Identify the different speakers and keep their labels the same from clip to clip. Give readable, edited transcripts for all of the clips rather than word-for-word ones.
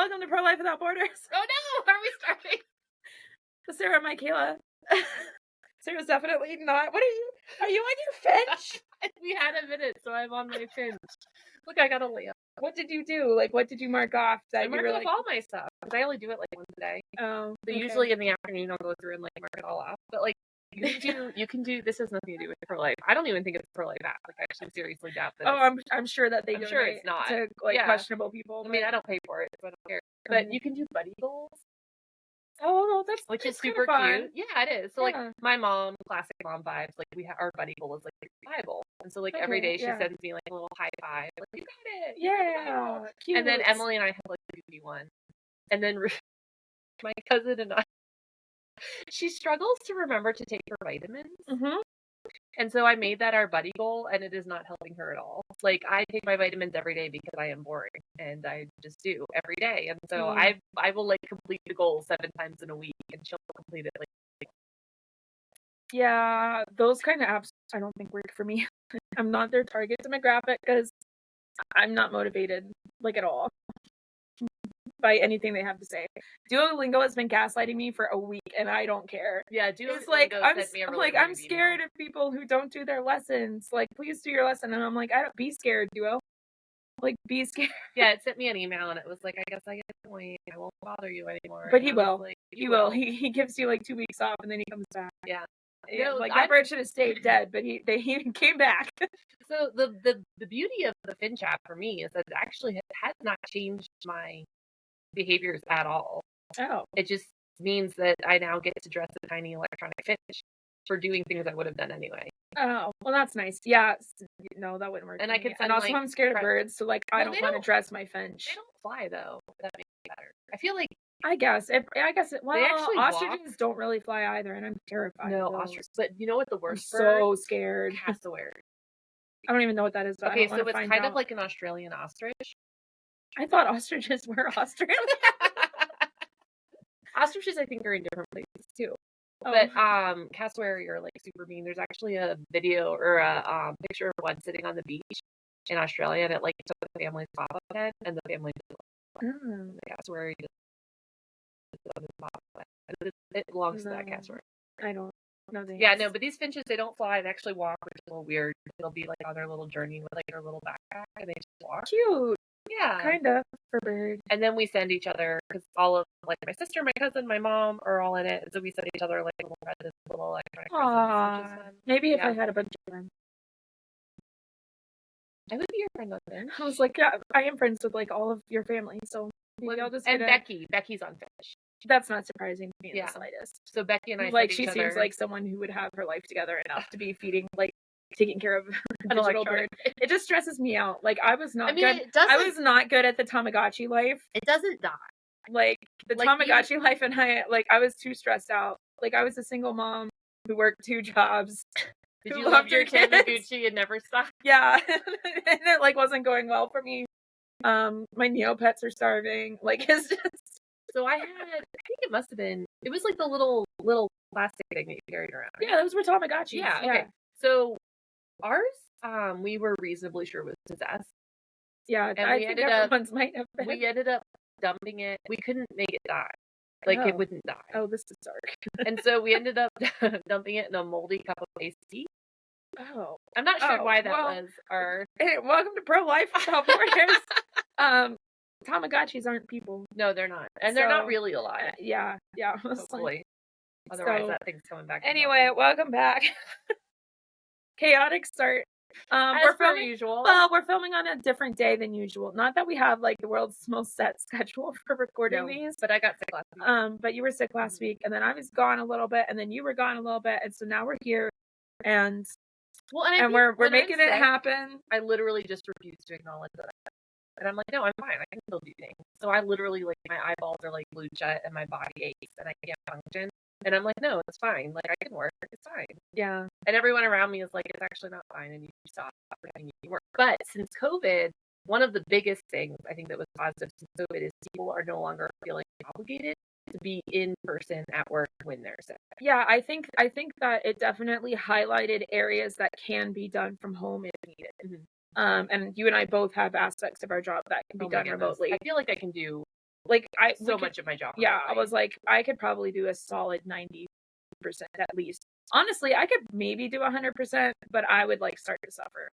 Speaker 1: Welcome to Pro-Life Without Borders.
Speaker 2: Oh no, are we starting?
Speaker 1: Sarah and Mikayla. Sarah's definitely not. What are you on your Finch?
Speaker 2: We had a minute, so I'm on my Finch. Look, I got a layup.
Speaker 1: What did you do? Like, what did you mark off?
Speaker 2: I marked off all my stuff, because I only do it like once a day.
Speaker 1: Oh,
Speaker 2: so usually in the afternoon I'll go through and like mark it all off. But like, you can do, this has nothing to do with Pro-Life. I don't even think it's Pro-Life app. Like, I actually seriously doubt that.
Speaker 1: Oh, I'm sure that they
Speaker 2: I'm sure it's not.
Speaker 1: to like questionable people.
Speaker 2: I mean, I don't pay for it, so I don't care. But you can do buddy goals.
Speaker 1: Oh, no,
Speaker 2: which is super cute. Yeah, it is. So like my mom, classic mom vibes. Like our buddy goal is like the Bible, and so like every day she sends me like a little high five, like you got it.
Speaker 1: Yeah, cute.
Speaker 2: And then Emily and I have like a goofy one, and then my cousin and I, she struggles to remember to take her vitamins. And so I made that our buddy goal, and it is not helping her at all. Like, I take my vitamins every day because I am boring, and I just do every day. And so I will like complete the goal 7 times in a week, and she'll complete it like.
Speaker 1: Yeah, those kind of apps I don't think work for me. I'm not their target demographic because I'm not motivated like at all by anything they have to say. Duolingo has been gaslighting me for a week, and I don't care.
Speaker 2: Yeah, Duolingo
Speaker 1: it's like
Speaker 2: sent me a really
Speaker 1: I'm scared of people who don't do their lessons. Like, please do your lesson, and I'm like, I don't be scared, Duo. Like, be scared.
Speaker 2: Yeah, it sent me an email, and it was like, I guess I get the point. I won't bother you anymore.
Speaker 1: But he will. Like, he will. He gives you like 2 weeks off, and then he comes back.
Speaker 2: Yeah.
Speaker 1: Yeah, like that bird should have stayed dead, but he came back.
Speaker 2: So the beauty of the Finch app for me is that it actually has not changed my behaviors at all.
Speaker 1: Oh.
Speaker 2: It just means that I now get to dress a tiny electronic Finch for doing things I would have done anyway.
Speaker 1: Oh, well, that's nice. Yeah, no, that wouldn't work.
Speaker 2: And I could send,
Speaker 1: and also I'm scared of birds, so like I don't want to dress my Finch.
Speaker 2: They don't fly though. That makes it better. I feel like
Speaker 1: I guess it. Well,
Speaker 2: they actually
Speaker 1: ostriches don't really fly either, and I'm terrified.
Speaker 2: No, ostriches. But you know what the worst
Speaker 1: bird? So scared.
Speaker 2: Cassowary.
Speaker 1: I don't even know what that is. But
Speaker 2: okay, so it's kind of like an Australian ostrich.
Speaker 1: I thought ostriches were Australian.
Speaker 2: Ostriches, I think, are in different places too. Oh. But cassowary are like super mean. There's actually a video or a picture of one sitting on the beach in Australia, and it like took the family's pop-up head, and the family the cassowary just it belongs to that cassowary.
Speaker 1: I don't know.
Speaker 2: Yeah, no, but these finches, they don't fly. They actually walk, which is a little weird. They'll be like on their little journey with like their little backpack, and they just walk.
Speaker 1: Cute.
Speaker 2: Yeah.
Speaker 1: Kind of for bird.
Speaker 2: And then we send each other, because all of like my sister, my cousin, my mom are all in it, and so we send each other like little presents, little electronic presents, which is fun.
Speaker 1: Maybe if I had a bunch of them.
Speaker 2: I would be your friend on there.
Speaker 1: I was like, yeah, I am friends with like all of your family, so maybe I'll just
Speaker 2: Becky's on Finch.
Speaker 1: That's not surprising to me in the slightest.
Speaker 2: So Becky and I
Speaker 1: like she seems like someone who would have her life together enough to be taking care of a digital bird. It just stresses me out. Like I was not good. I was not good at the Tamagotchi life.
Speaker 2: It doesn't die.
Speaker 1: Like the Tamagotchi life, and I was too stressed out. Like I was a single mom who worked 2 jobs.
Speaker 2: Did you love your Tamagotchi and never stopped?
Speaker 1: Yeah, and it like wasn't going well for me. My Neopets are starving. Like it's just.
Speaker 2: So I think it must have been. It was like the little plastic thing that you carried around.
Speaker 1: Right? Yeah, those were Tamagotchis.
Speaker 2: Yeah. Okay. So ours, we were reasonably sure was possessed.
Speaker 1: Yeah, and I think everyone's might have been.
Speaker 2: We ended up dumping it. We couldn't make it die. Like it wouldn't die.
Speaker 1: Oh, this is dark.
Speaker 2: And so we ended up dumping it in a moldy cup of iced tea.
Speaker 1: Oh,
Speaker 2: I'm not sure why that was.
Speaker 1: Hey, welcome to Pro-Life Without Borders. Tamagotchis aren't people.
Speaker 2: No, they're not, and they're not really alive.
Speaker 1: Yeah.
Speaker 2: Hopefully, otherwise that thing's coming back.
Speaker 1: Anyway, welcome back. Chaotic start.
Speaker 2: We're filming usual.
Speaker 1: Well, we're filming on a different day than usual. Not that we have like the world's most set schedule for recording these,
Speaker 2: but I got sick last week.
Speaker 1: But you were sick last week, and then I was gone a little bit, and then you were gone a little bit, and so now we're here, and we're making it happen.
Speaker 2: I literally just refuse to acknowledge that. And I'm like, no, I'm fine. I can still do things. So I literally, like, my eyeballs are, like, glued shut and my body aches and I can't function. And I'm like, no, it's fine. Like, I can work. It's fine.
Speaker 1: Yeah.
Speaker 2: And everyone around me is like, it's actually not fine and you stop and you can work. But since COVID, one of the biggest things I think that was positive since COVID is people are no longer feeling obligated to be in person at work when they're sick.
Speaker 1: Yeah, I think that it definitely highlighted areas that can be done from home if needed. Mm-hmm. And you and I both have aspects of our job that can be done remotely.
Speaker 2: I feel like I can do
Speaker 1: like,
Speaker 2: much of my job.
Speaker 1: I was like, I could probably do a solid 90% at least. Honestly, I could maybe do 100%, but I would like start to suffer.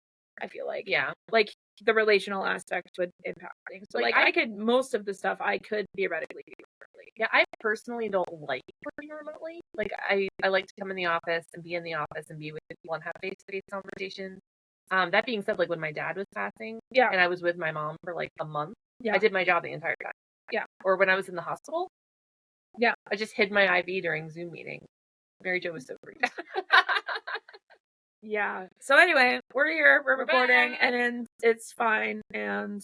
Speaker 1: I feel like, like the relational aspect would impact things. So like I could, most of the stuff I could theoretically do remotely.
Speaker 2: Yeah, I personally don't like working remotely. Like I like to come in the office and be in the office and be with people and have face-to-face conversations. That being said, like when my dad was passing, and I was with my mom for like a month, I did my job the entire time.
Speaker 1: Yeah.
Speaker 2: Or when I was in the hospital, I just hid my IV during Zoom meetings. Mary Jo was so freaked.
Speaker 1: Yeah. So anyway, we're here, we're recording,
Speaker 2: back.
Speaker 1: and it's fine, and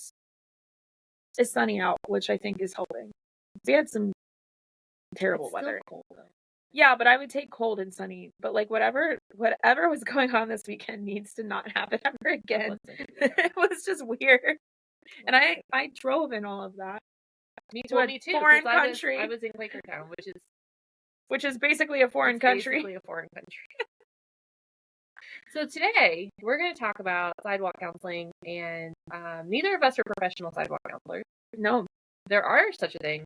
Speaker 1: it's sunny out, which I think is helping. We had some terrible weather.
Speaker 2: Still cold, though.
Speaker 1: Yeah, but I would take cold and sunny. But like whatever was going on this weekend needs to not happen ever again. It was just weird. And I drove in all of that.
Speaker 2: Me too.
Speaker 1: Foreign country.
Speaker 2: I was in Quakertown,
Speaker 1: which is basically a foreign country.
Speaker 2: Basically a foreign country. So today we're going to talk about sidewalk counseling, and neither of us are professional sidewalk counselors.
Speaker 1: No,
Speaker 2: there are such a thing.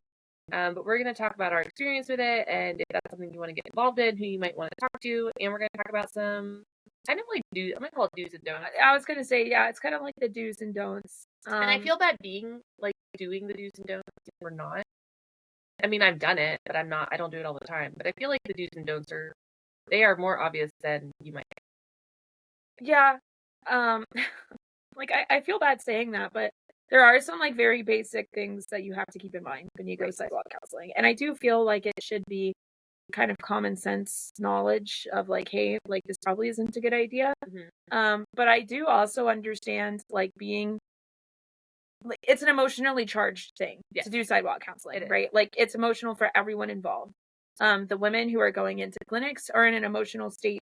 Speaker 2: But we're going to talk about our experience with it, and if that's something you want to get involved in, who you might want to talk to, and we're going to talk about some kind of like I'm going to call it do's and don'ts.
Speaker 1: I was going to say, yeah, it's kind of like the do's and don'ts.
Speaker 2: And I feel bad being like doing the do's and don'ts if we're not. I mean, I've done it, but I don't do it all the time. But I feel like the do's and don'ts they are more obvious than you might think.
Speaker 1: Yeah. Like I feel bad saying that, but there are some like very basic things that you have to keep in mind when you go to sidewalk counseling. And I do feel like it should be kind of common sense knowledge of like, hey, like this probably isn't a good idea.
Speaker 2: Mm-hmm.
Speaker 1: But I do also understand like being like it's an emotionally charged thing to do sidewalk counseling, right? Like it's emotional for everyone involved. The women who are going into clinics are in an emotional state.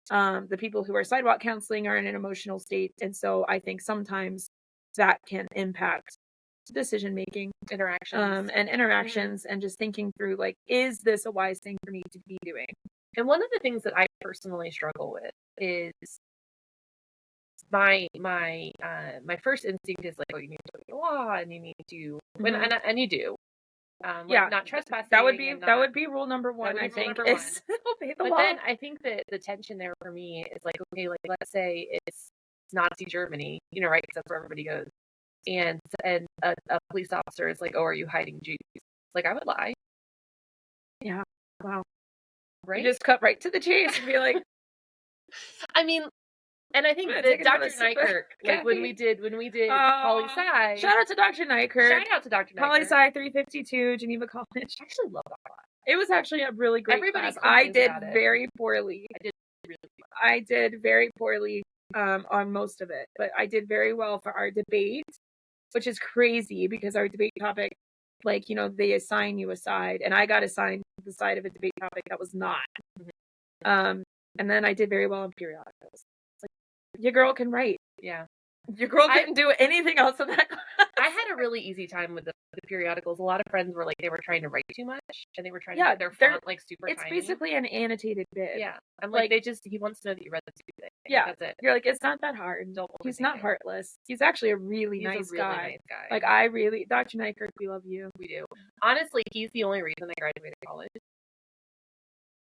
Speaker 1: The people who are sidewalk counseling are in an emotional state. And so I think sometimes that can impact decision making,
Speaker 2: interactions,
Speaker 1: and just thinking through like, is this a wise thing for me to be doing?
Speaker 2: And one of the things that I personally struggle with is my first instinct is like, oh, you need to obey the law, and you need to, and you do. Like not trespassing.
Speaker 1: That would be rule number one. I think is obey the law.
Speaker 2: But then I think that the tension there for me is like, okay, like let's say it's Nazi Germany, right? Because that's where everybody goes, and a police officer is like, oh, are you hiding Jews? Like I would lie.
Speaker 1: Yeah. Wow.
Speaker 2: Right.
Speaker 1: You just cut right to the chase and be like,
Speaker 2: I mean. And I think that Dr. Nykirk, like when we did poli-sci.
Speaker 1: Shout out to Dr. Nykirk.
Speaker 2: Shout out to Dr. Nykirk.
Speaker 1: Poli-sci 352, Geneva College.
Speaker 2: I actually love that class.
Speaker 1: It was actually a really great class. I did very poorly. I did very poorly on most of it, but I did very well for our debate, which is crazy because our debate topic, like, they assign you a side, and I got assigned the side of a debate topic that was not. Mm-hmm. And then I did very well in periodicals. Your girl can write.
Speaker 2: Yeah.
Speaker 1: Your girl couldn't do anything else in that class.
Speaker 2: I had a really easy time with the periodicals. A lot of friends were like, they were trying to write too much, and they were trying to get their font like super
Speaker 1: tiny. It's
Speaker 2: tiny.
Speaker 1: basically an annotated bid.
Speaker 2: Yeah. I'm like, he wants to know that you read the stupid thing.
Speaker 1: Yeah.
Speaker 2: That's it.
Speaker 1: You're like, it's not that hard. He's not heartless. He's actually a really nice guy. Like, Dr. Nykirk, we love you.
Speaker 2: We do. Honestly, he's the only reason I graduated college.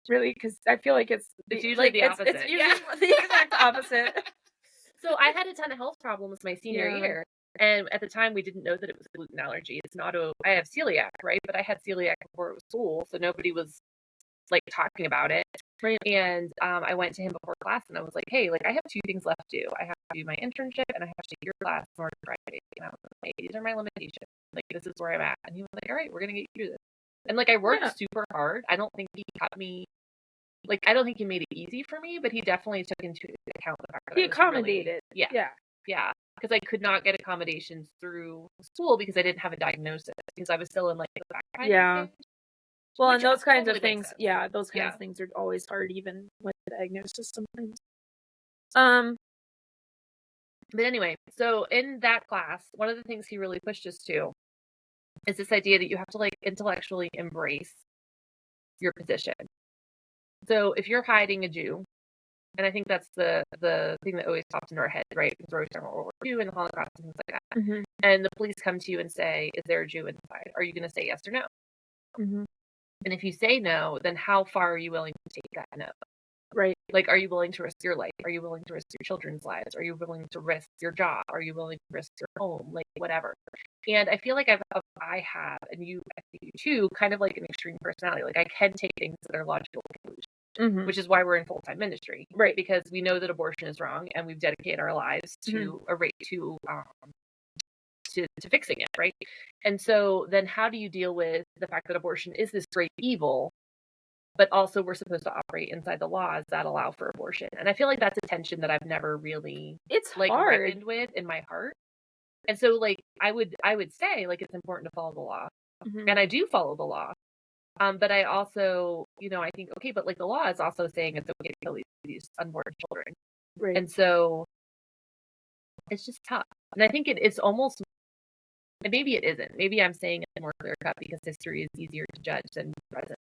Speaker 1: Really? Because I feel like it's
Speaker 2: usually the opposite.
Speaker 1: It's usually the exact opposite.
Speaker 2: So I had a ton of health problems my senior year. And at the time, we didn't know that it was a gluten allergy. It's not I have celiac, right? But I had celiac before it was cool, so nobody was like talking about it.
Speaker 1: Right.
Speaker 2: And I went to him before class, and I was like, hey, like I have 2 things left to do. I have to do my internship, and I have to take your class in order to graduate. And I was like, hey, these are my limitations. Like, this is where I'm at. And he was like, all right, we're gonna get you through this. And like I worked super hard. I don't think he cut me. Like, I don't think he made it easy for me, but he definitely took into account the fact that
Speaker 1: he accommodated.
Speaker 2: Really, yeah. Because I could not get accommodations through school because I didn't have a diagnosis because I was still in like the back stage.
Speaker 1: Well, and those kinds of things, those kinds of things are always hard, even with the diagnosis sometimes.
Speaker 2: But anyway, so in that class, one of the things he really pushed us to is this idea that you have to like intellectually embrace your position. So if you're hiding a Jew, And I think that's the thing that always pops into our head, right? Because we're always talking about World War II and the Holocaust and things like that.
Speaker 1: Mm-hmm.
Speaker 2: And the police come to you and say, is there a Jew inside? Are you going to say yes or no?
Speaker 1: Mm-hmm.
Speaker 2: And if you say no, then how far are you willing to take that no?
Speaker 1: Right.
Speaker 2: Like, are you willing to risk your life? Are you willing to risk your children's lives? Are you willing to risk your job? Are you willing to risk your home? Like, whatever. And I feel like I have, and you, I think you too, kind of like an extreme personality. Like, I can take things that are logical conclusions,
Speaker 1: Mm-hmm.
Speaker 2: which is why we're in full-time ministry.
Speaker 1: Right.
Speaker 2: Because we know that abortion is wrong, and we've dedicated our lives to to fixing it, right? And so then how do you deal with the fact that abortion is this great evil, but also we're supposed to operate inside the laws that allow for abortion? And I feel like that's a tension that I've never really
Speaker 1: hard.
Speaker 2: reckoned with in my heart. And so like I would say like it's important to follow the law.
Speaker 1: Mm-hmm.
Speaker 2: And I do follow the law. But I also, I think, okay, but like the law is also saying it's okay to kill these unborn children.
Speaker 1: Right.
Speaker 2: And so it's just tough. And I think it's almost, and maybe it isn't. Maybe I'm saying it more clear cut because history is easier to judge than present.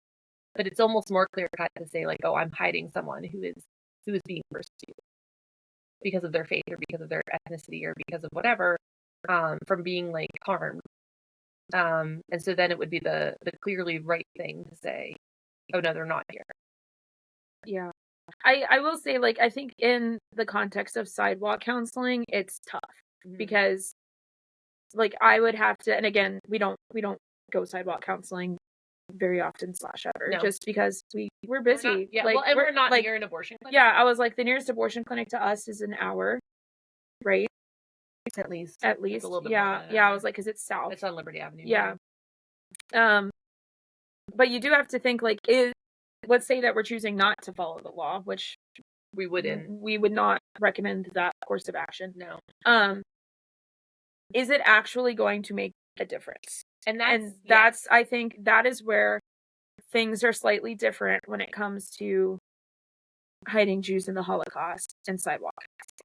Speaker 2: But it's almost more clear cut to say like, oh, I'm hiding someone who is being persecuted because of their faith or because of their ethnicity or because of whatever, from being like harmed. And so then it would be the clearly right thing to say, oh no, they're not here.
Speaker 1: Yeah. I will say, like, I think in the context of sidewalk counseling, it's tough because, like, I would have to, and again, we don't go sidewalk counseling very often / ever, just because we're busy.
Speaker 2: We're not near an abortion clinic.
Speaker 1: Yeah, I was like, the nearest abortion clinic to us is an hour, right?
Speaker 2: At least.
Speaker 1: It's a little bit more than an hour. I was like, because it's south.
Speaker 2: It's on Liberty Avenue.
Speaker 1: Yeah. But you do have to think, like, let's say that we're choosing not to follow the law, which
Speaker 2: we wouldn't.
Speaker 1: We would not recommend that course of action.
Speaker 2: No.
Speaker 1: Is it actually going to make a difference?
Speaker 2: And
Speaker 1: that's I think that is where things are slightly different when it comes to hiding Jews in the Holocaust and sidewalk.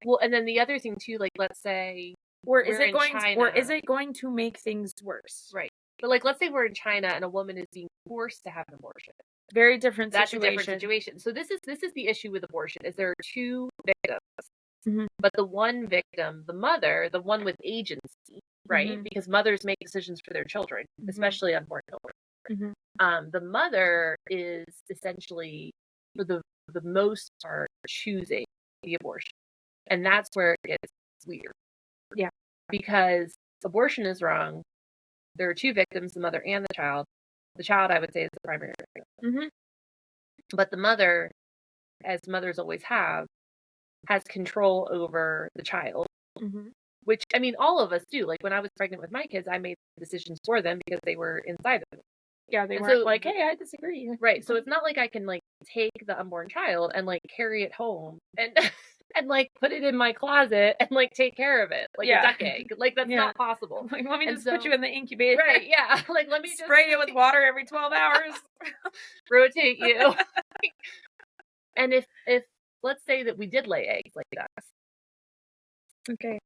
Speaker 2: Well, and then the other thing too, like let's say,
Speaker 1: or is it going to make things worse?
Speaker 2: Right. But like, let's say we're in China and a woman is being forced to have an abortion.
Speaker 1: Very different
Speaker 2: That's
Speaker 1: situation.
Speaker 2: a different situation. So this is the issue with abortion is there are two victims, but the one victim, the mother, the one with agency, right? Because mothers make decisions for their children, especially unborn children. The mother is essentially, for the most part, choosing the abortion, and that's where it gets weird.
Speaker 1: Yeah,
Speaker 2: because abortion is wrong. There are two victims, the mother and the child. The child, I would say, is the primary victim. But the mother, as mothers always have, has control over the child. Which, I mean, all of us do. Like, when I was pregnant with my kids, I made decisions for them because they were inside of me.
Speaker 1: Yeah, they weren't like, hey, I disagree.
Speaker 2: Right, so it's not like I can, like, take the unborn child and, like, carry it home and... and like put it in my closet and like take care of it like a duck egg. Like that's not possible.
Speaker 1: Like, let me just put you in the incubator.
Speaker 2: Right, yeah. Like let me just
Speaker 1: spray it with water every 12 hours.
Speaker 2: Rotate you. And if let's say that we did lay eggs like that.
Speaker 1: Okay.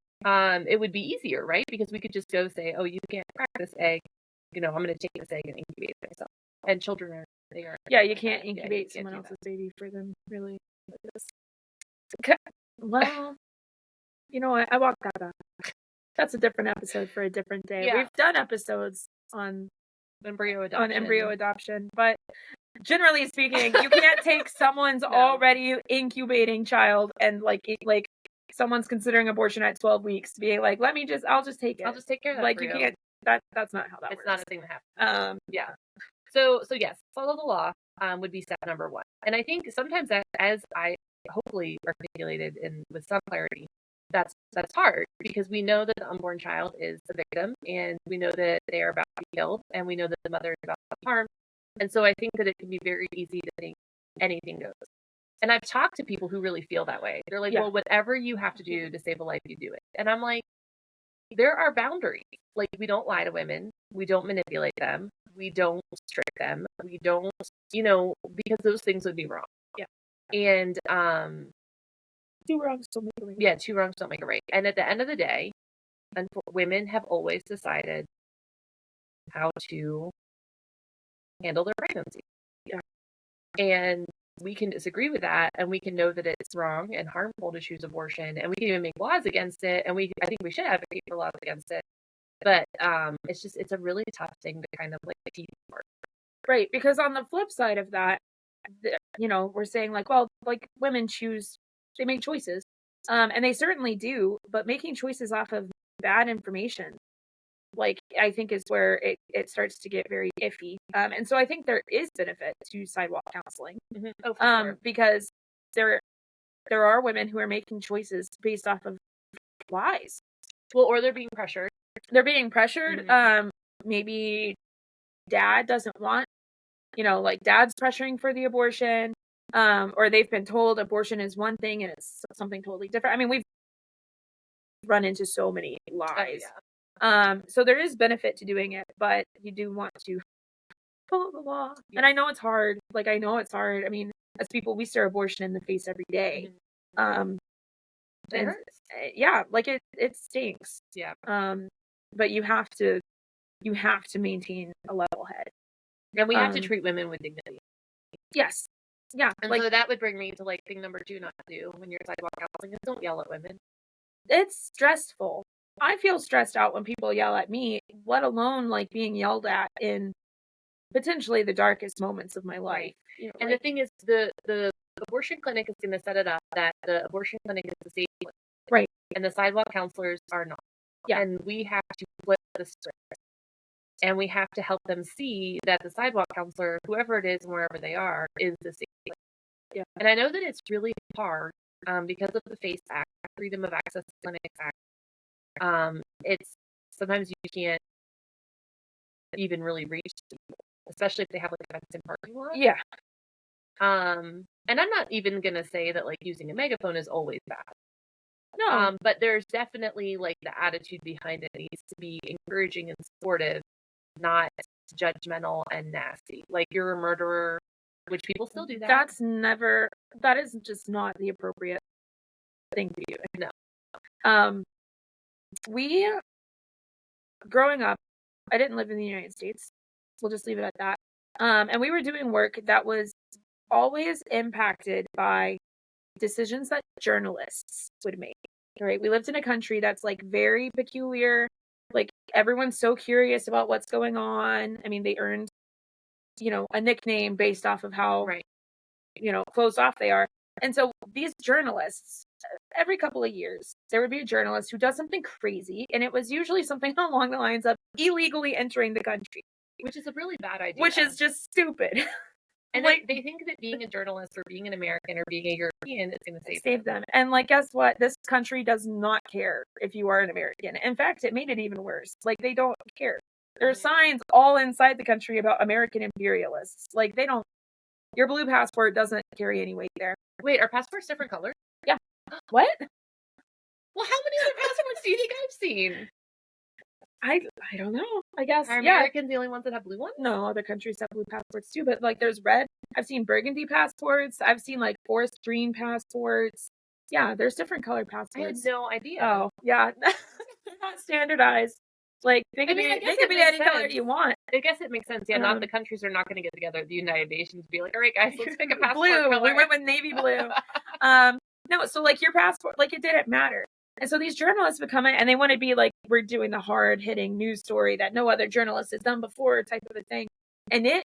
Speaker 2: It would be easier, right? Because we could just go say, oh, you can't crack this egg. I'm gonna take this egg and incubate it myself. And children
Speaker 1: yeah, you can't incubate someone else's baby for them, really. Well, you know what? I walk that back. That's a different episode for a different day. Yeah. We've done episodes on embryo adoption, but generally speaking, you can't take someone's already incubating child and like someone's considering abortion at 12 weeks to be like, I'll just take it.
Speaker 2: I'll just take care of that.
Speaker 1: Like, you can't. That's not how that works.
Speaker 2: It's not a thing that happens. Yeah. So yes, follow the law would be step number one. And I think sometimes that, as I hopefully articulated with some clarity, that's hard because we know that the unborn child is the victim and we know that they are about to be killed and we know that the mother is about to be harmed. And so I think that it can be very easy to think anything goes. And I've talked to people who really feel that way. They're like, well, whatever you have to do to save a life, you do it. And I'm like, there are boundaries. Like, we don't lie to women. We don't manipulate them. We don't trick them. We don't, because those things would be wrong.
Speaker 1: Yeah.
Speaker 2: And,
Speaker 1: two wrongs don't make a right.
Speaker 2: Yeah, two wrongs don't make a right. And at the end of the day, women have always decided how to handle their pregnancy.
Speaker 1: Yeah.
Speaker 2: And we can disagree with that, and we can know that it's wrong and harmful to choose abortion, and we can even make laws against it, and I think we should advocate for laws against it. But it's a really tough thing to kind of like tease apart.
Speaker 1: Right, because on the flip side of that, we're saying like, well, like women they make choices, and they certainly do, but making choices off of bad information, like I think is where it starts to get very iffy. And so I think there is benefit to sidewalk counseling,
Speaker 2: Oh, for sure.
Speaker 1: because there are women who are making choices based off of lies.
Speaker 2: Well, or they're being pressured.
Speaker 1: They're being pressured. Maybe dad doesn't want, like dad's pressuring for the abortion, or they've been told abortion is one thing and it's something totally different. I mean, we've run into so many lies. So there is benefit to doing it, but you do want to follow the law. Yeah. And I know it's hard. Like, I know it's hard. I mean, as people, we stare abortion in the face every day.
Speaker 2: It hurts.
Speaker 1: Yeah, like it stinks.
Speaker 2: Yeah.
Speaker 1: But you have to maintain a level head.
Speaker 2: And we have to treat women with dignity.
Speaker 1: Yes. Yeah.
Speaker 2: And so that would bring me to like thing number 2 not to do when you're sidewalk counseling is don't yell at women.
Speaker 1: It's stressful. I feel stressed out when people yell at me, let alone like being yelled at in potentially the darkest moments of my life.
Speaker 2: Right. And the thing is, the abortion clinic is going to set it up that the abortion clinic is the safe place.
Speaker 1: Right.
Speaker 2: And the sidewalk counselors are not.
Speaker 1: Yeah.
Speaker 2: And we have to flip the script. And we have to help them see that the sidewalk counselor, whoever it is and wherever they are, is the safe place.
Speaker 1: Yeah.
Speaker 2: And I know that it's really hard because of the FACE Act, Freedom of Access to Clinics Act. It's sometimes you can't even really reach people, especially if they have like a fenced-in parking lot.
Speaker 1: Yeah.
Speaker 2: And I'm not even gonna say that like using a megaphone is always bad.
Speaker 1: No.
Speaker 2: But there's definitely like the attitude behind it needs to be encouraging and supportive, not judgmental and nasty. Like you're a murderer, which people still do that.
Speaker 1: That is just not the appropriate thing to do.
Speaker 2: No.
Speaker 1: Growing up, I didn't live in the United States. We'll just leave it at that. And we were doing work that was always impacted by decisions that journalists would make. Right? We lived in a country that's like very peculiar. Like everyone's so curious about what's going on. I mean, they earned, a nickname based off of how, closed off they are. And so these journalists, every couple of years, there would be a journalist who does something crazy, and it was usually something along the lines of illegally entering the country.
Speaker 2: Which is a really bad idea.
Speaker 1: Which is just stupid.
Speaker 2: And like, they think that being a journalist or being an American or being a European is going to save them.
Speaker 1: And like, guess what? This country does not care if you are an American. In fact, it made it even worse. Like, they don't care. There are signs all inside the country about American imperialists. Like, your blue passport doesn't carry any weight there.
Speaker 2: Wait, are passports different colors?
Speaker 1: Yeah. What?
Speaker 2: Well, how many other passports do you think I've seen?
Speaker 1: I don't know. I guess.
Speaker 2: Are Americans the only ones that have blue ones?
Speaker 1: No, other countries have blue passports too. But like, there's red. I've seen burgundy passports. I've seen like forest green passports. Yeah, there's different colored passports.
Speaker 2: I had no idea.
Speaker 1: Oh, yeah. They're not standardized. Like, they could be any color you want.
Speaker 2: I guess it makes sense. Yeah, not the countries are not going to get together at the United Nations and be like, all right, guys, let's pick a passport
Speaker 1: blue.
Speaker 2: color.
Speaker 1: We went with navy blue. No, so like your passport, like it didn't matter. And so these journalists would come in and they want to be like, we're doing the hard-hitting news story that no other journalist has done before type of a thing. And it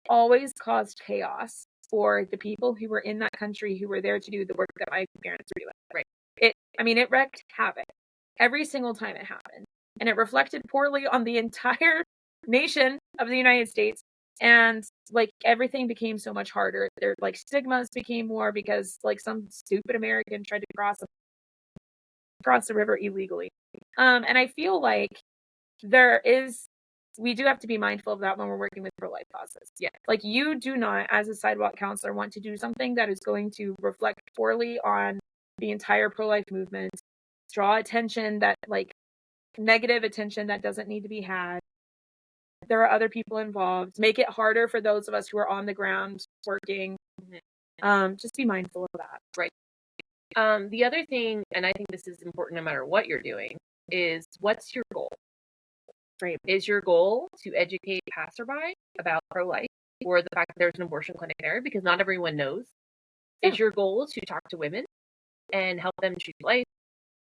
Speaker 1: always caused chaos for the people who were in that country who were there to do the work that my parents were doing.
Speaker 2: Right.
Speaker 1: It wreaked havoc every single time it happened. And it reflected poorly on the entire nation of the United States. And like everything became so much harder. Their like stigmas became more because like some stupid American tried to cross the river illegally. And I feel like we do have to be mindful of that when we're working with pro-life causes.
Speaker 2: Yeah.
Speaker 1: Like you do not, as a sidewalk counselor, want to do something that is going to reflect poorly on the entire pro-life movement, draw attention that like negative attention that doesn't need to be had. There are other people involved. Make it harder for those of us who are on the ground working. Just be mindful of that.
Speaker 2: Right. The other thing, and I think this is important no matter what you're doing, is what's your goal?
Speaker 1: Right.
Speaker 2: Is your goal to educate passerby about pro-life? or the fact that there's an abortion clinic there, because not everyone knows. Is your goal to talk to women and help them choose life?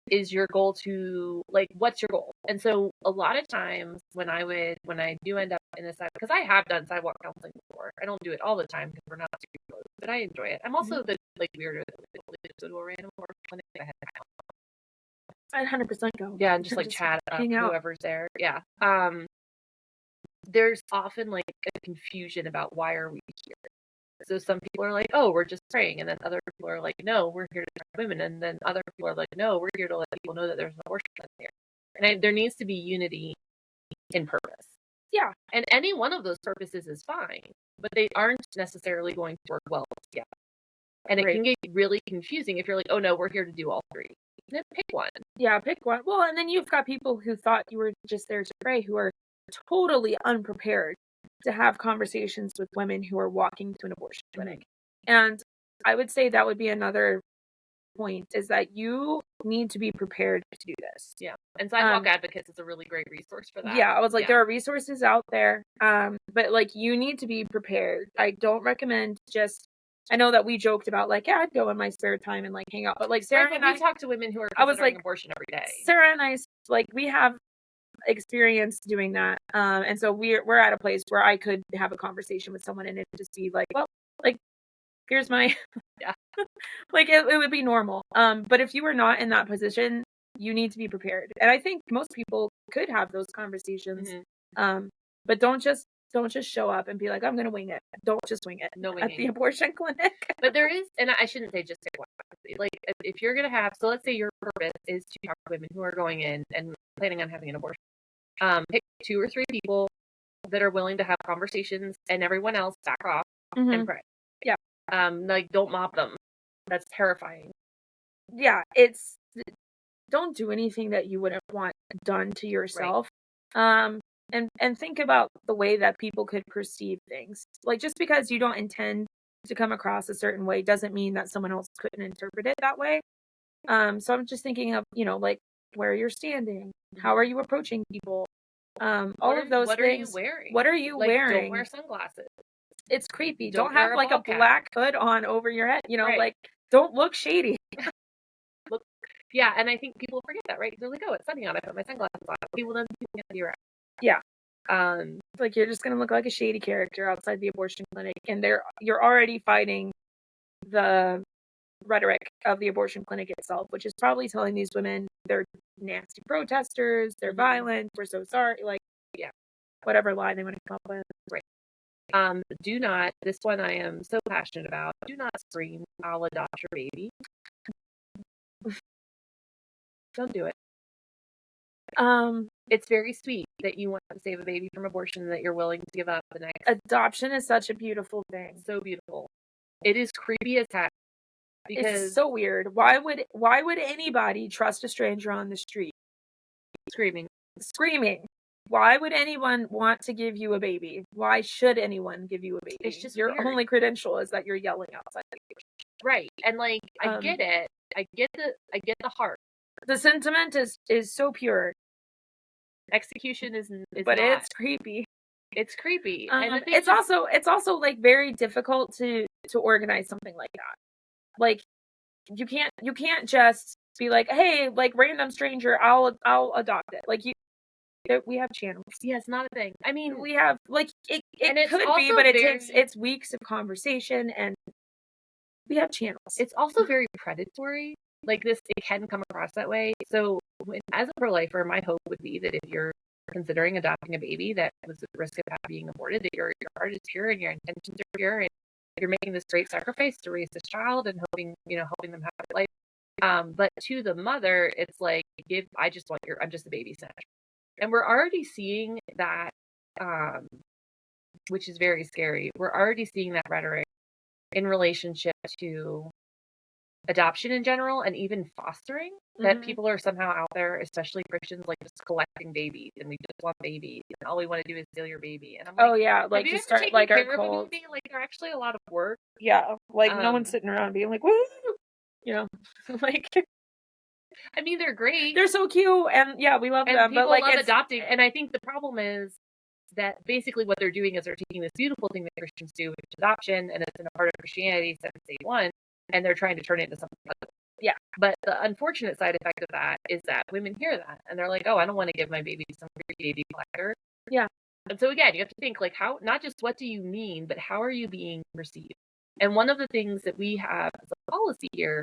Speaker 2: Is your goal to, like, what's your goal? And so a lot of times when I do end up in a side, because I have done sidewalk counseling before. I don't do it all the time because we're not super close, but I enjoy it. I'm also the like weirdo that goes to a random abortion clinic.
Speaker 1: I'd 100% go.
Speaker 2: Yeah, and just like chat up whoever's there. Yeah. There's often like a confusion about why are we here. So some people are like, oh, we're just praying. And then other people are like, no, we're here to talk to women. And then other people are like, no, we're here to let people know that there's an abortion here. And there needs to be unity in purpose.
Speaker 1: Yeah.
Speaker 2: And any one of those purposes is fine, but they aren't necessarily going to work well together. And it can get really confusing if you're like, oh, no, we're here to do all three. Then pick one.
Speaker 1: Yeah, pick one. Well, and then you've got people who thought you were just there to pray who are totally unprepared to have conversations with women who are walking to an abortion clinic. And I would say that would be another point, is that you need to be prepared to do this.
Speaker 2: Yeah. And Sidewalk Advocates is a really great resource for that.
Speaker 1: Yeah, I was like, there are resources out there. But like, you need to be prepared. I don't recommend I know that we joked about like, yeah, I'd go in my spare time and like hang out. But like Sarah and I
Speaker 2: talk to women who are considering abortion every day.
Speaker 1: Sarah and I, like, we have experience doing that. And so we're at a place where I could have a conversation with someone and it just be like, well, like, here's my like it would be normal. But if you are not in that position, you need to be prepared. And I think most people could have those conversations. But don't just show up and be like, I'm gonna wing it. Don't just wing it.
Speaker 2: No winging.
Speaker 1: At the abortion clinic.
Speaker 2: But there is, and I shouldn't say just one. Like, if you're gonna have, so let's say your purpose is to talk to women who are going in and planning on having an abortion. Pick 2 or 3 people that are willing to have conversations, and everyone else back off and pray.
Speaker 1: Yeah.
Speaker 2: Like, don't mob them. That's terrifying.
Speaker 1: Yeah, don't do anything that you wouldn't want done to yourself. Right. And think about the way that people could perceive things. Like, just because you don't intend to come across a certain way doesn't mean that someone else couldn't interpret it that way. So I'm just thinking of, like, where you're standing, how are you approaching people, all of those things. What are you wearing?
Speaker 2: Don't wear sunglasses.
Speaker 1: It's creepy. Don't have like a black hood on over your head. Like, don't look shady.
Speaker 2: Yeah, and I think people forget that, right? They're like, oh, it's sunny out. I put my sunglasses on. People then get to your
Speaker 1: Yeah. Like, you're just gonna look like a shady character outside the abortion clinic, and you're already fighting the rhetoric of the abortion clinic itself, which is probably telling these women they're nasty protesters, they're violent, we're so sorry, like, whatever line they want to come up with.
Speaker 2: Right. Do not, this one I am so passionate about, do not scream, I'll adopt your baby. Don't do it. It's very sweet that you want to save a baby from abortion and that you're willing to give up the next.
Speaker 1: Adoption is such a beautiful thing.
Speaker 2: So beautiful. It is creepy as heck. Because
Speaker 1: it's so weird. Why would anybody trust a stranger on the street?
Speaker 2: Screaming.
Speaker 1: Why would anyone want to give you a baby? Why should anyone give you a baby?
Speaker 2: It's just
Speaker 1: your
Speaker 2: weird.
Speaker 1: Only credential is that you're yelling outside.
Speaker 2: Right. And like, I get it. I get the heart.
Speaker 1: The sentiment is so pure.
Speaker 2: Execution is
Speaker 1: but
Speaker 2: not.
Speaker 1: It's creepy.
Speaker 2: It's creepy.
Speaker 1: And it's also like very difficult to organize something like that. Like, you can't just be like, hey, like, random stranger, I'll adopt it. Like, we have channels.
Speaker 2: Yeah, it's not a thing. I mean,
Speaker 1: we have, like, it could be, but it's weeks of conversation, and we have channels.
Speaker 2: It's also very predatory. Like, it can come across that way. So, as a pro-lifer, my hope would be that if you're considering adopting a baby that was at risk of being aborted, that your heart is pure and your intentions are pure, and you're making this great sacrifice to raise this child and helping them have a life. But to the mother, it's like, I'm just a baby snatcher. And we're already seeing that, which is very scary. We're already seeing that rhetoric in relationship to adoption in general, and even fostering, that people are somehow out there, especially Christians, like, just collecting babies, and we just want babies, and all we want to do is steal your baby. And I'm like,
Speaker 1: oh yeah, like, to start like our cult.
Speaker 2: Like, they're actually a lot of work.
Speaker 1: Yeah, like, no one's sitting around being like, woo, like.
Speaker 2: I mean, they're great.
Speaker 1: They're so cute, and yeah, we love them.
Speaker 2: People
Speaker 1: but like,
Speaker 2: love adopting, and I think the problem is that basically what they're doing is they're taking this beautiful thing that Christians do, which is adoption, and it's in a part of Christianity since day one, and they're trying to turn it into something ugly. Yeah. But the unfortunate side effect of that is that women hear that and they're like, oh, I don't want to give my baby to some baby collector.
Speaker 1: Yeah.
Speaker 2: And so again, you have to think like how, not just what do you mean, but how are you being perceived? And one of the things that we have as a policy here,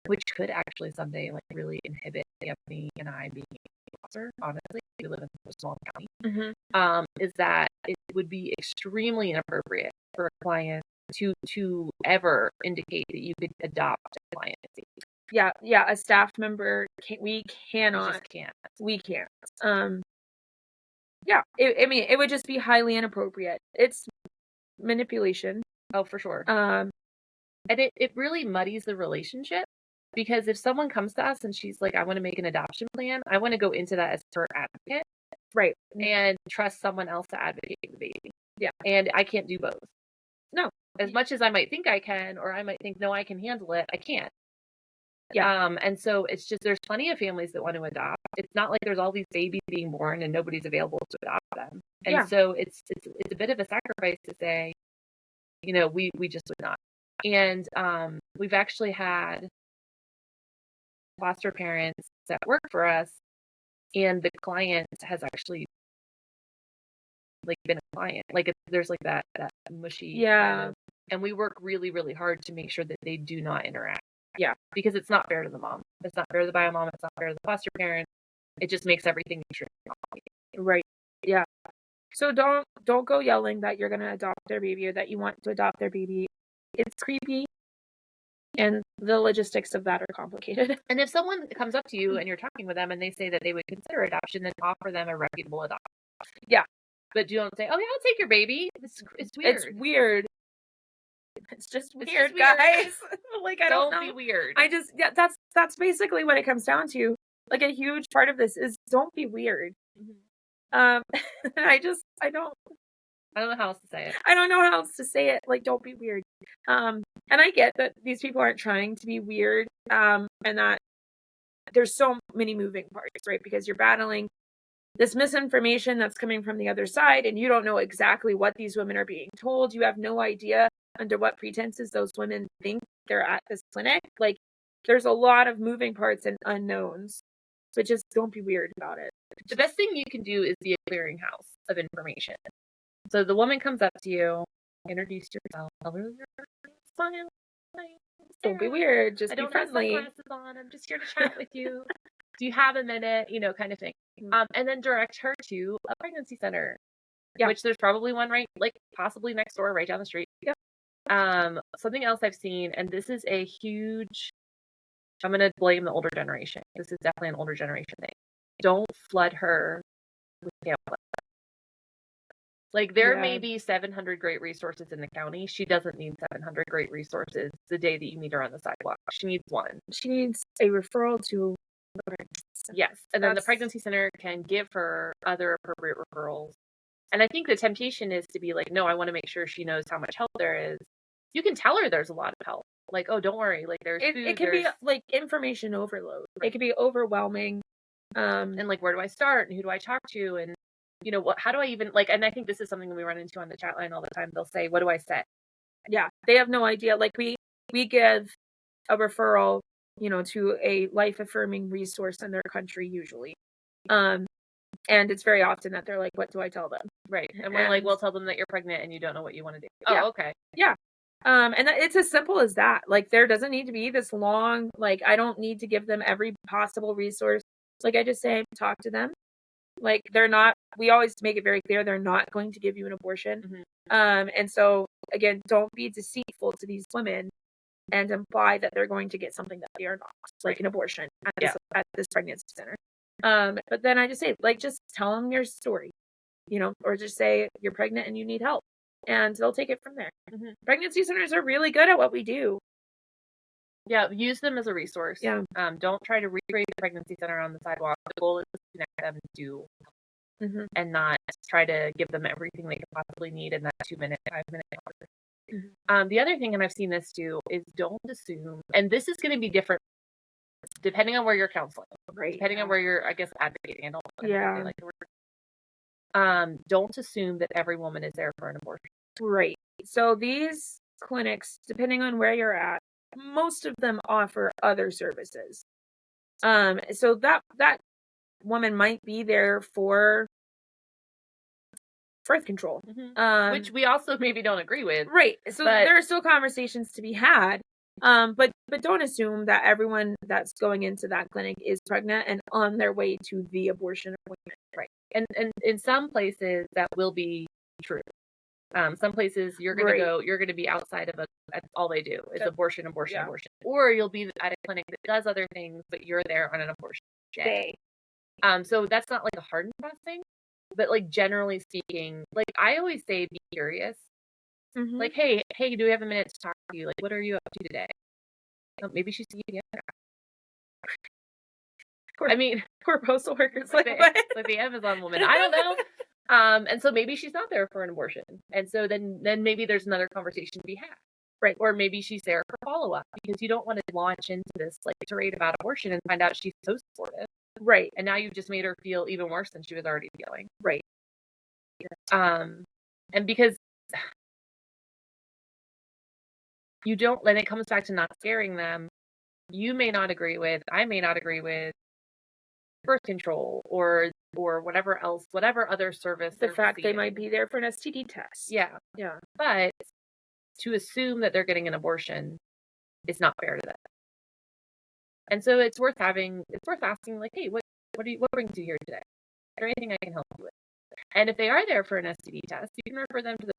Speaker 2: which could actually someday like really inhibit Anthony and I being a sponsor, honestly, we live in a small county, is that it would be extremely inappropriate for a client to ever indicate that you could adopt a client.
Speaker 1: Yeah, a staff member, we cannot.
Speaker 2: We just can't.
Speaker 1: We can't. Yeah, I mean, it would just be highly inappropriate. It's manipulation.
Speaker 2: Oh, for sure. And it really muddies the relationship, because if someone comes to us and she's like, I want to make an adoption plan, I want to go into that as her advocate.
Speaker 1: Right.
Speaker 2: And trust someone else to advocate for the baby.
Speaker 1: Yeah.
Speaker 2: And I can't do both.
Speaker 1: No.
Speaker 2: As much as I might think I can, or I might think, no, I can handle it, I can't.
Speaker 1: Yeah.
Speaker 2: And so it's just, there's plenty of families that want to adopt. It's not like there's all these babies being born and nobody's available to adopt them. And so it's a bit of a sacrifice to say, you know, we just would not. And we've actually had foster parents that work for us, and the client has actually like been a client. Like there's like that mushy kind of, and we work really, really hard to make sure that they do not interact. Yeah, because it's not fair to the mom. It's not fair to the bio mom. It's not fair to the foster parent. It just makes everything extremely complicated.
Speaker 1: Right. Yeah. So don't go yelling that you're going to adopt their baby or that you want to adopt their baby. It's creepy, and the logistics of that are complicated.
Speaker 2: And if someone comes up to you and you're talking with them and they say that they would consider adoption, then offer them a reputable adoption.
Speaker 1: Yeah.
Speaker 2: But you don't say, oh yeah, I'll take your baby. It's weird.
Speaker 1: It's weird. It's just weird, guys. Like, I don't know.
Speaker 2: Don't be weird.
Speaker 1: That's basically what it comes down to. Like, a huge part of this is don't be weird. I don't
Speaker 2: know how else to say it.
Speaker 1: I don't know how else to say it. Like, don't be weird. And I get that these people aren't trying to be weird. And that there's so many moving parts, right? Because you're battling this misinformation that's coming from the other side, and you don't know exactly what these women are being told. You have no idea under what pretenses those women think they're at this clinic. Like, there's a lot of moving parts and unknowns. So just don't be weird about it.
Speaker 2: The best thing you can do is be a clearinghouse of information. So the woman comes up to you, introduce yourself, tell her your smile.
Speaker 1: Don't be weird. Just be friendly.
Speaker 2: I don't have sunglasses on. I'm just here to chat with you. Do you have a minute? You know, kind of thing. And then direct her to a pregnancy center. Yeah. Which there's probably one right, like possibly next door, right down the street. Yeah. Something else I've seen, and this is a huge, I'm going to blame the older generation. This is definitely an older generation thing. Don't flood her with pamphlets. Like, there may be 700 great resources in the county. She doesn't need 700 great resources the day that you meet her on the sidewalk. She needs one.
Speaker 1: She needs a referral to the pregnancy center.
Speaker 2: Yes. And then the pregnancy center can give her other appropriate referrals. And I think the temptation is to be like, no, I want to make sure she knows how much help there is. You can tell her there's a lot of help. Like, oh, don't worry. Like, there's food.
Speaker 1: It can be like information overload. Right. It can be overwhelming.
Speaker 2: And like, where do I start? And who do I talk to? And, you know, how do I even, like, and I think this is something we run into on the chat line all the time. They'll say, what do I say?
Speaker 1: Yeah. They have no idea. Like, we give a referral, you know, to a life affirming resource in their country usually. And it's very often that they're like, what do I tell them?
Speaker 2: Right. And we're like, well, tell them that you're pregnant and you don't know what you want to do.
Speaker 1: Yeah.
Speaker 2: Oh, okay.
Speaker 1: Yeah. And it's as simple as that. Like, there doesn't need to be this long, like, I don't need to give them every possible resource. Like, I just say, talk to them. Like, we always make it very clear they're not going to give you an abortion. And so, again, don't be deceitful to these women and imply that they're going to get something that they are not, like an abortion at this pregnancy center. But then I just say, like, just tell them your story, you know, or just say you're pregnant and you need help, and they'll take it from there. Pregnancy centers are really good at what we do.
Speaker 2: Yeah, use them as a resource.
Speaker 1: Yeah.
Speaker 2: Don't try to recreate the pregnancy center on the sidewalk. The goal is to connect them and not try to give them everything they could possibly need in that 2-minute, 5-minute conversation. The other thing, and I've seen this too, is don't assume, and this is going to be different depending on where you're counseling, right? Depending on where you're, I guess, advocating. I don't like the word. don't assume that every woman is there for an abortion.
Speaker 1: Right. So these clinics, depending on where you're at, most of them offer other services. So that woman might be there for birth control.
Speaker 2: Which we also maybe don't agree with.
Speaker 1: Right. So there are still conversations to be had. But don't assume that everyone that's going into that clinic is pregnant and on their way to the abortion appointment.
Speaker 2: Right. And in some places that will be true. Some places you're going to be outside of all they do is abortion. Or you'll be at a clinic that does other things, but you're there on an abortion day. So that's not like a hard and fast thing, but like generally speaking, like I always say, be curious. Like, hey, do we have a minute to talk to you? Like, what are you up to today? Maybe she's the I mean,
Speaker 1: poor postal workers,
Speaker 2: like the Amazon woman. I don't know. And so maybe she's not there for an abortion. And so then maybe there's another conversation to be had. Right. Or maybe she's there for follow-up because you don't want to launch into this like tirade about abortion and find out she's so supportive. Right. And now you've just made her feel even worse than she was already feeling. Right. And because you don't, when it comes back to not scaring them, you may not agree with, I may not agree with birth control or whatever else, whatever other service.
Speaker 1: The fact they might be there for an STD test.
Speaker 2: Yeah. Yeah. But to assume that they're getting an abortion is not fair to them. And so it's worth asking like, hey, what brings you here today? Is there anything I can help you with? And if they are there for an STD test, you can refer them to the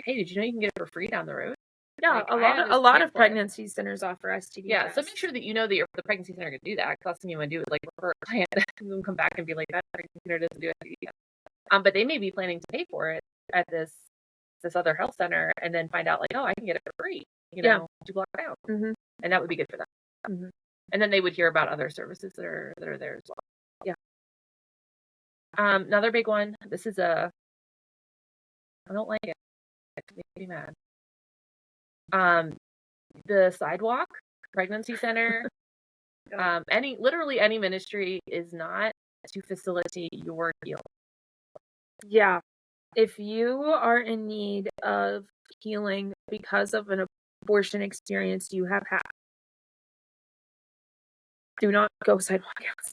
Speaker 2: hey, did you know you can get it for free down the road?
Speaker 1: Yeah, like, a lot of pregnancy centers offer STD tests.
Speaker 2: So make sure that you know that the pregnancy center can do that. Last thing you want to do is like refer a client and then come back and be like, that pregnancy center doesn't do STD tests. But they may be planning to pay for it at this other health center and then find out like, oh, I can get it for free, you know, to block it out. And that would be good for them. And then they would hear about other services that are there as well. Yeah. Another big one. This is I don't like it. It makes me mad. The Sidewalk pregnancy center, literally any ministry is not to facilitate your healing.
Speaker 1: Yeah. If you are in need of healing because of an abortion experience you have had, do not go Sidewalk House.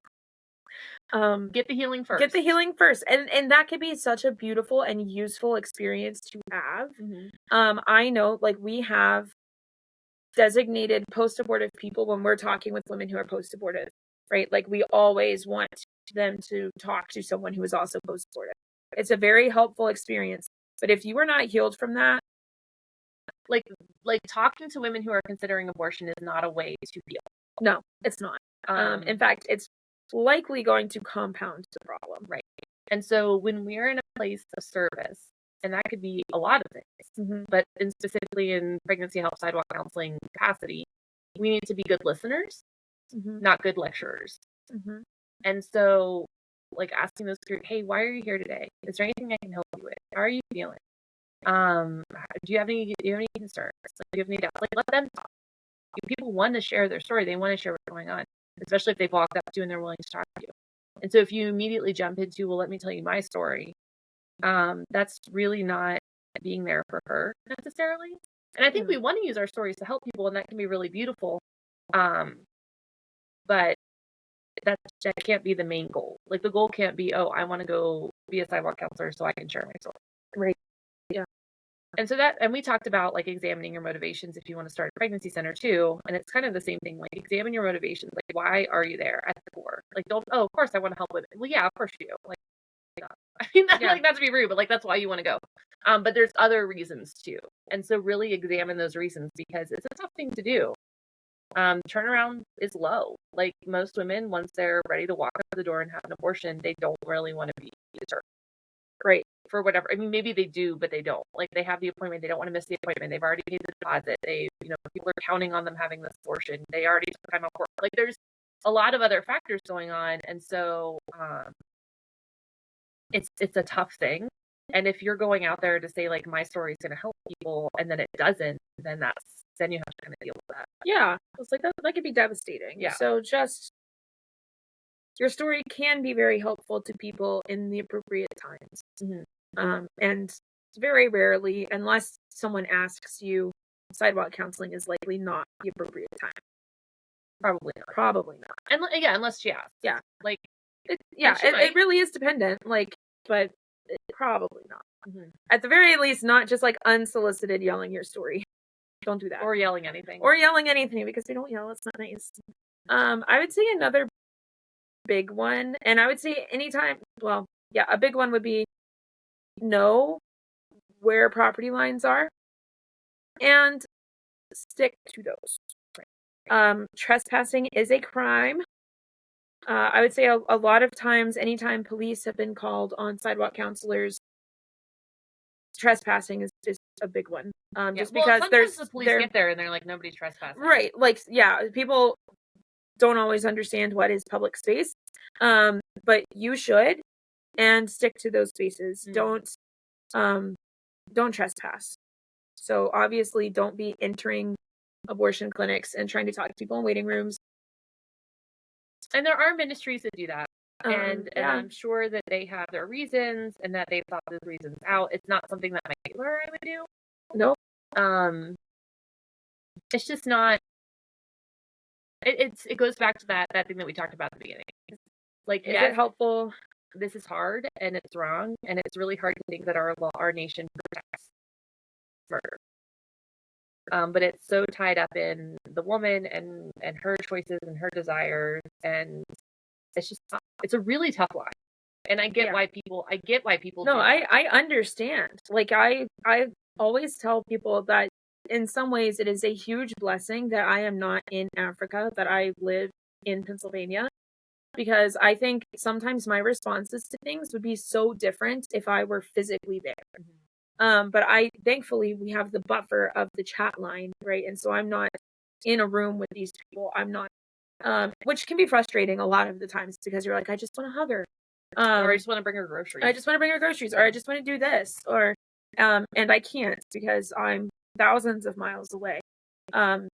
Speaker 2: Get the healing first.
Speaker 1: Get the healing first. And that could be such a beautiful and useful experience to have. I know, like, we have designated post-abortive people when we're talking with women who are post-abortive, right? Like, we always want them to talk to someone who is also post-abortive. It's a very helpful experience. But if you are not healed from that,
Speaker 2: like talking to women who are considering abortion is not a way to heal.
Speaker 1: No, it's not. In fact, it's likely going to compound the problem.
Speaker 2: Right. And so when we're in a place of service, and that could be a lot of things, but specifically in pregnancy help sidewalk counseling capacity, we need to be good listeners, not good lecturers. And so like asking those, hey, why are you here today? Is there anything I can help you with? How are you feeling? Do you have any concerns? Like, do you have any doubts? Like, let them talk. People want to share their story. They want to share what's going on, especially if they've walked up to you and they're willing to talk to you. And so if you immediately jump into, well, let me tell you my story, that's really not being there for her necessarily. And I think we want to use our stories to help people, and that can be really beautiful. But that can't be the main goal. Like, the goal can't be, oh, I want to go be a sidewalk counselor so I can share my story.
Speaker 1: Right. Yeah.
Speaker 2: And so and we talked about like examining your motivations if you want to start a pregnancy center too. And it's kind of the same thing, like examine your motivations. Like, why are you there at the core? Like, don't, oh, of course I want to help women. Well, yeah, of course you do. Like, I mean, like, not to be rude, but like, that's why you want to go. But there's other reasons too. And so really examine those reasons, because it's a tough thing to do. Turnaround is low. Like, most women, once they're ready to walk out the door and have an abortion, they don't really want to be determined. Right. For whatever. I mean, maybe they do, but they don't. Like, they have the appointment. They don't want to miss the appointment. They've already paid the deposit. People are counting on them having this abortion. They already took time off work. Like, there's a lot of other factors going on. And so, it's a tough thing. And if you're going out there to say, like, my story is going to help people, and then it doesn't, then you have to kind of deal with that.
Speaker 1: Yeah. It's like that could be devastating.
Speaker 2: Yeah.
Speaker 1: So just your story can be very helpful to people in the appropriate times. And very rarely, unless someone asks you, sidewalk counseling is likely not the appropriate time.
Speaker 2: Probably not.
Speaker 1: Probably not.
Speaker 2: And yeah, unless she asks.
Speaker 1: Yeah.
Speaker 2: Like,
Speaker 1: it really is dependent. Like, but probably not. At the very least, not just like unsolicited yelling your story. Don't do that.
Speaker 2: Or yelling anything.
Speaker 1: Because we don't yell. It's not nice. I would say another big one, and I would say anytime. Well, yeah, a big one would be know where property lines are and stick to those. Trespassing is a crime. I would say a lot of times, anytime police have been called on sidewalk counselors, trespassing is a big one. Just because
Speaker 2: sometimes the police get there and they're like, nobody's trespassing.
Speaker 1: Right. Like, yeah, people don't always understand what is public space. But you should, and stick to those spaces. Don't trespass. So obviously don't be entering abortion clinics and trying to talk to people in waiting rooms.
Speaker 2: And there are ministries that do that. And I'm sure that they have their reasons and that they've thought those reasons out. It's not something that Mikayla or I would do.
Speaker 1: Nope.
Speaker 2: It's just not. It goes back to that thing that we talked about at the beginning. Like,
Speaker 1: is it helpful?
Speaker 2: This is hard and it's wrong, and it's really hard to think that our nation protects murder. But it's so tied up in the woman and her choices and her desires, and it's a really tough line. And I get why people. No,
Speaker 1: I understand. Like I always tell people that in some ways it is a huge blessing that I am not in Africa, that I live in Pennsylvania, because I think sometimes my responses to things would be so different if I were physically there. But thankfully we have the buffer of the chat line, right? And so I'm not in a room with these people. I'm not, which can be frustrating a lot of the times because you're like, I just want to hug her.
Speaker 2: Or I just want to bring her groceries.
Speaker 1: Or I just want to do this. Or, and I can't because I'm thousands of miles away. And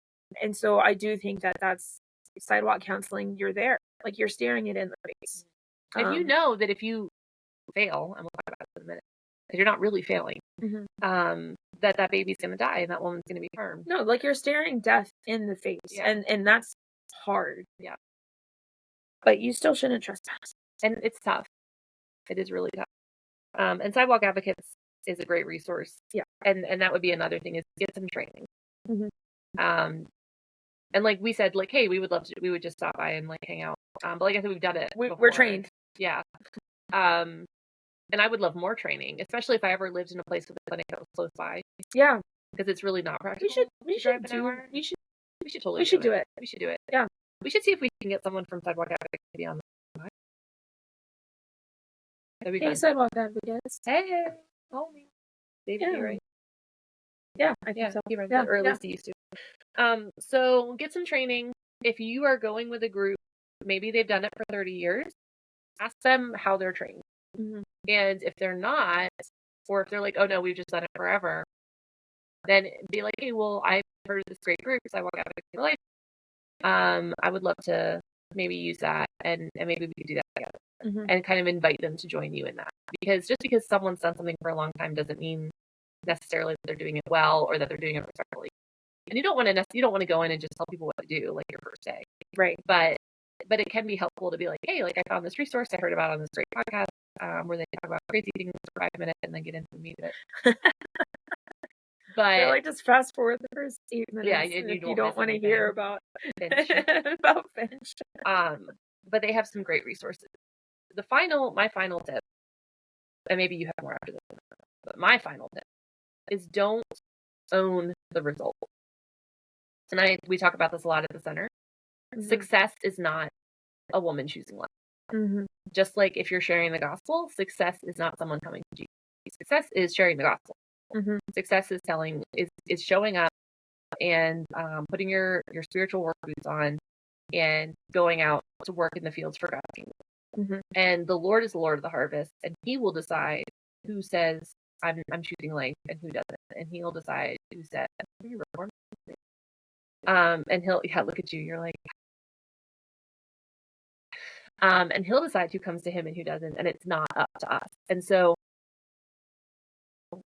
Speaker 1: so I do think that that's sidewalk counseling. You're there, like you're staring it in the face.
Speaker 2: If you know that if you fail, and we'll talk about it in a minute, that you're not really failing, that baby's going to die and that woman's going to be harmed.
Speaker 1: No, like you're staring death in the face, and that's hard.
Speaker 2: Yeah.
Speaker 1: But you still shouldn't trespass.
Speaker 2: And it's tough. It is really tough. And Sidewalk Advocates is a great resource.
Speaker 1: Yeah.
Speaker 2: And that would be another thing, is get some training. And like we said, like, hey, we would just stop by and like hang out. But like I said, we've done it.
Speaker 1: We're trained.
Speaker 2: Yeah. And I would love more training, especially if I ever lived in a place with a clinic that was close by.
Speaker 1: Yeah.
Speaker 2: Because it's really not practical.
Speaker 1: We should do it.
Speaker 2: We should do it. We should do it.
Speaker 1: Yeah.
Speaker 2: We should see if we can get someone from Sidewalk Advocates to be on the That'd be fun.
Speaker 1: Sidewalk Advocates.
Speaker 2: Hey, call me. David, right?
Speaker 1: Yeah, I think so.
Speaker 2: He runs it, or at least he used to. So get some training. If you are going with a group, maybe they've done it for 30 years, ask them how they're trained. And if they're not, or if they're like, oh no, we've just done it forever, then be like, hey, well, I've heard of this great group, Sidewalk Advocates for Life. I would love to maybe use that, and maybe we could do that together, and kind of invite them to join you in that. Because just because someone's done something for a long time doesn't mean necessarily that they're doing it well or that they're doing it respectfully. And you don't want to go in and just tell people what to do like your first day,
Speaker 1: right? But
Speaker 2: it can be helpful to be like, hey, like I found this resource I heard about on this great podcast, where they talk about crazy things for 5 minutes and then get into the meat of it. But
Speaker 1: like just fast forward the first 8 minutes.
Speaker 2: Yeah, and
Speaker 1: you don't want to hear about
Speaker 2: Finch.
Speaker 1: about Finch.
Speaker 2: But they have some great resources. My final tip, and maybe you have more after this, but my final tip is don't own the result. And we talk about this a lot at the center. Success is not a woman choosing life. Just like if you're sharing the gospel, success is not someone coming to Jesus. Success is sharing the gospel. Success is showing up and putting your spiritual work boots on and going out to work in the fields for God's kingdom. And the Lord is the Lord of the harvest, and He will decide who says I'm choosing life and who doesn't, and He'll decide who says and He'll look at you. You're like, And he'll decide who comes to him and who doesn't, and it's not up to us. And so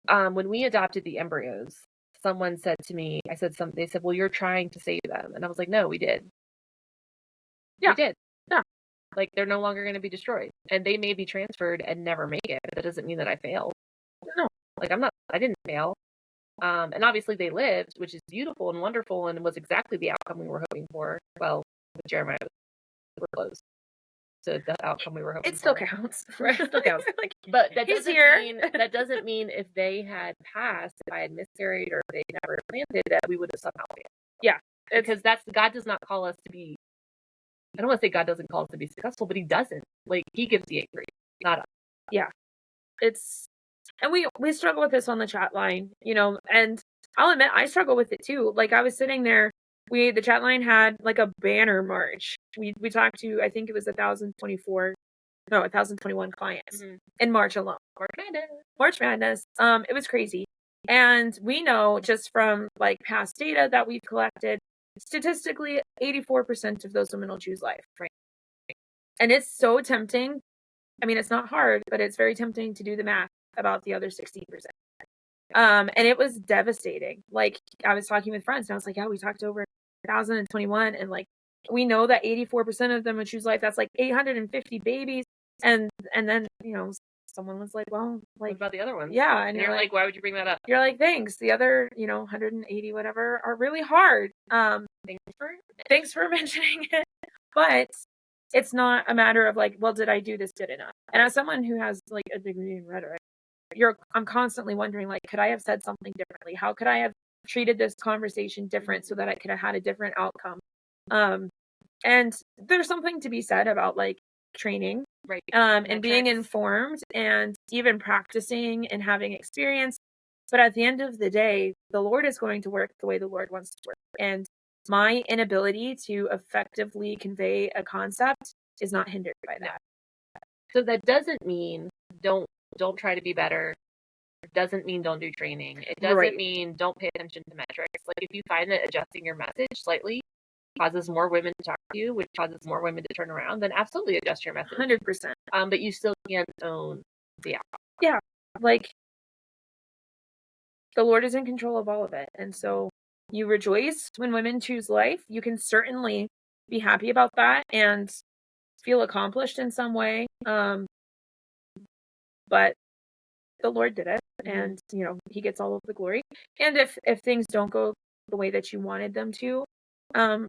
Speaker 2: when we adopted the embryos, someone said to me, they said, well, you're trying to save them. And I was like, no, we did.
Speaker 1: Yeah.
Speaker 2: We did.
Speaker 1: Yeah.
Speaker 2: Like, they're no longer going to be destroyed. And they may be transferred and never make it, but that doesn't mean that I failed.
Speaker 1: No.
Speaker 2: Like, I didn't fail. And obviously they lived, which is beautiful and wonderful, and was exactly the outcome we were hoping for. Well, with Jeremiah, we're close to the outcome we were hoping for.
Speaker 1: It still counts.
Speaker 2: Right? It still counts.
Speaker 1: Like,
Speaker 2: but that doesn't mean if they had passed, if I had miscarried, or if they never planted, that we would have somehow failed.
Speaker 1: Yeah.
Speaker 2: Because God does not call us to be, I don't want to say God doesn't call us to be successful, but he doesn't. Like, he gives the increase, not us.
Speaker 1: Yeah. And we struggle with this on the chat line, and I'll admit I struggle with it too. Like, I was sitting there, the chat line had like a banner march. We talked to, I think it was 1,021 clients in March alone. March Madness. It was crazy. And we know just from like past data that we've collected, statistically 84% of those women will choose life.
Speaker 2: Right.
Speaker 1: And it's so tempting. I mean, it's not hard, but it's very tempting to do the math about the other 16%. And it was devastating. Like, I was talking with friends and I was like, yeah, we talked over 1,021, and like, we know that 84% of them would choose life. That's like 850 babies. And then, someone was like, well, like,
Speaker 2: what about the other ones?
Speaker 1: Yeah.
Speaker 2: And you're like, why would you bring that up?
Speaker 1: You're like, thanks. The other, 180 whatever are really hard. Thanks for mentioning it. But it's not a matter of like, well, did I do this good enough? And as someone who has like a degree in rhetoric, I'm constantly wondering, like, could I have said something differently? How could I have treated this conversation different so that I could have had a different outcome? And there's something to be said about like training,
Speaker 2: right?
Speaker 1: And being informed and even practicing and having experience. But at the end of the day, the Lord is going to work the way the Lord wants to work. And my inability to effectively convey a concept is not hindered by that.
Speaker 2: So that doesn't mean don't try to be better. It doesn't mean don't do training. It doesn't mean don't pay attention to metrics. Like, if you find that adjusting your message slightly causes more women to talk to you, which causes more women to turn around, then absolutely adjust your message.
Speaker 1: 100%.
Speaker 2: But you still can't own the outcome.
Speaker 1: Yeah. Like, the Lord is in control of all of it. And so you rejoice when women choose life. You can certainly be happy about that and feel accomplished in some way. But the Lord did it, and he gets all of the glory. And if things don't go the way that you wanted them to,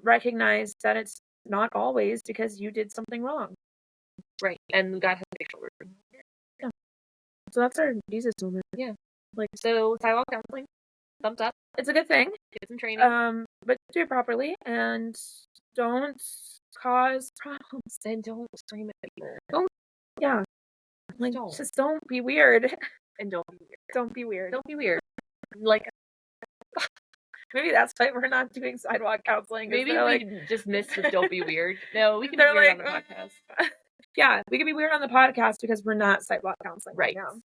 Speaker 1: recognize that it's not always because you did something wrong.
Speaker 2: Right. And God has a big shoulder.
Speaker 1: Yeah. So that's our Jesus moment.
Speaker 2: Yeah. Like, so Sidewalk counseling, thumbs up.
Speaker 1: It's a good thing.
Speaker 2: Get some training.
Speaker 1: But do it properly and don't cause problems.
Speaker 2: And don't scream at people.
Speaker 1: Just don't be weird.
Speaker 2: And don't be weird.
Speaker 1: Don't be weird.
Speaker 2: Don't be weird. Like,
Speaker 1: maybe that's why we're not doing sidewalk counseling.
Speaker 2: Maybe we just missed the don't be weird. No, we can be weird on the podcast.
Speaker 1: Yeah, we can be weird on the podcast because we're not sidewalk counseling
Speaker 2: right
Speaker 1: now.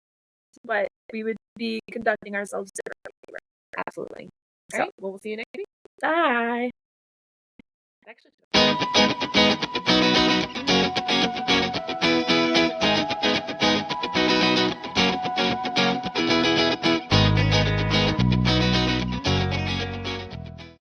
Speaker 1: But we would be conducting ourselves differently.
Speaker 2: Absolutely. All right. Well, we'll see you next week.
Speaker 1: Bye.
Speaker 2: Actually.